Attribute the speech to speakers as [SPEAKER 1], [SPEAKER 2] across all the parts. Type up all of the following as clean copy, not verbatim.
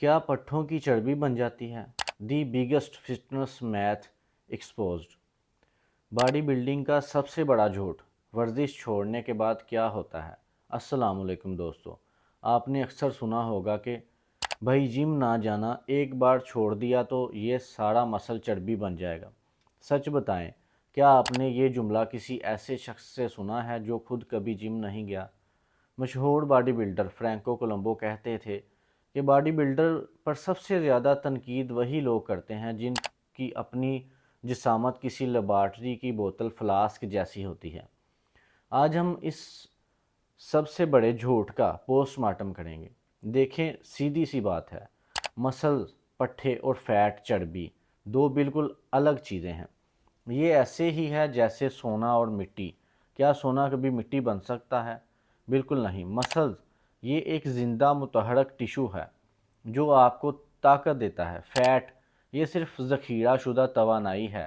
[SPEAKER 1] क्या पट्ठों की चर्बी बन जाती है? The biggest fitness math exposed. Body building का सबसे बड़ा झूठ, वर्जिश छोड़ने के बाद क्या होता है। अस्सलाम वालेकुम दोस्तों, आपने अक्सर सुना होगा कि भाई जिम ना जाना, एक बार छोड़ दिया तो ये सारा मसल चर्बी बन जाएगा। सच बताएं, क्या आपने ये जुमला किसी ऐसे शख्स से सुना है जो खुद कभी जिम नहीं गया? मशहूर बॉडी बिल्डर फ्रैंको कोलंबो कहते थे कि बॉडी बिल्डर पर सबसे ज़्यादा तनकीद वही लोग करते हैं जिनकी अपनी जिसामत किसी लेबॉर्ट्री की बोतल फ्लास्क जैसी होती है। आज हम इस सबसे बड़े झूठ का पोस्टमार्टम करेंगे। देखें, सीधी सी बात है, मसल, पट्ठे और फैट चर्बी दो बिल्कुल अलग चीज़ें हैं। ये ऐसे ही है जैसे सोना और मिट्टी। क्या सोना कभी मिट्टी बन सकता है? बिल्कुल नहीं। मसल्स ये एक ज़िंदा मुतहरक टिशू है जो आपको ताकत देता है। फैट ये सिर्फ ज़ख़ीरा शुदा तवानाई है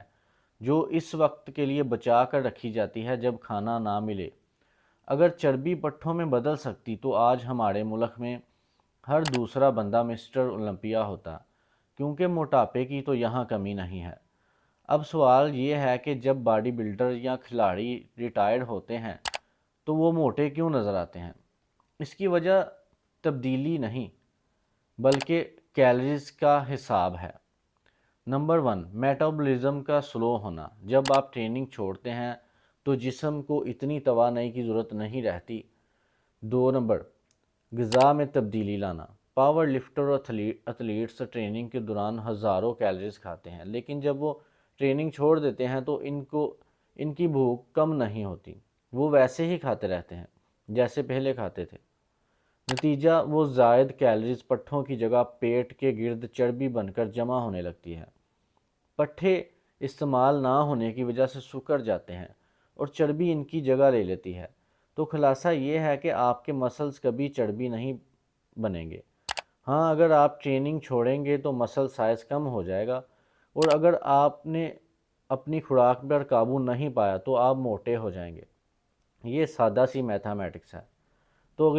[SPEAKER 1] जो इस वक्त के लिए बचा कर रखी जाती है जब खाना ना मिले। अगर चर्बी पट्ठों में बदल सकती तो आज हमारे मुल्क में हर दूसरा बंदा मिस्टर ओलंपिया होता, क्योंकि मोटापे की तो यहाँ कमी नहीं है। अब सवाल ये है कि जब बॉडी बिल्डर या खिलाड़ी रिटायर्ड होते हैं तो वो मोटे क्यों नज़र आते हैं? इसकी वजह तब्दीली नहीं बल्कि कैलोरीज का हिसाब है। नंबर 1, मेटाबॉलिज्म का स्लो होना। जब आप ट्रेनिंग छोड़ते हैं तो जिस्म को इतनी तवानाई की ज़रूरत नहीं रहती। 2 नंबर, ग़िज़ा में तब्दीली लाना। पावर लिफ्टर और एथलीट्स ट्रेनिंग के दौरान हज़ारों कैलोरीज खाते हैं, लेकिन जब वो ट्रेनिंग छोड़ देते हैं तो इनकी भूख कम नहीं होती, वो वैसे ही खाते रहते हैं जैसे पहले खाते थे। नतीजा, वो ज़ायद कैलोरीज पट्ठों की जगह पेट के गिर्द चर्बी बनकर जमा होने लगती है। पट्ठे इस्तेमाल ना होने की वजह से सिकुड़ जाते हैं और चर्बी इनकी जगह ले लेती है। तो खुलासा ये है कि आपके मसल्स कभी चर्बी नहीं बनेंगे। हाँ, अगर आप ट्रेनिंग छोड़ेंगे तो मसल साइज़ कम हो जाएगा, और अगर आपने अपनी खुराक पर काबू नहीं पाया तो आप मोटे हो जाएंगे। ये सादा सी मैथमेटिक्स है। तो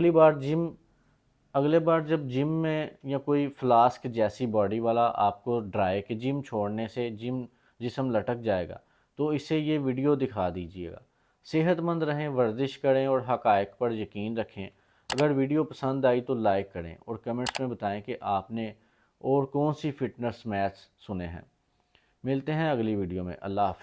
[SPEAKER 1] अगले बार जब जिम में या कोई फ्लास्क जैसी बॉडी वाला आपको डराए कि जिम छोड़ने से जिस्म लटक जाएगा, तो इसे ये वीडियो दिखा दीजिएगा। सेहतमंद रहें, वर्जिश करें और हक़ाइक़ पर यकीन रखें। अगर वीडियो पसंद आई तो लाइक करें और कमेंट्स में बताएं कि आपने और कौन सी फ़िटनेस मैथ्स सुने हैं। मिलते हैं अगली वीडियो में। अल्लाह हाफ़िज़।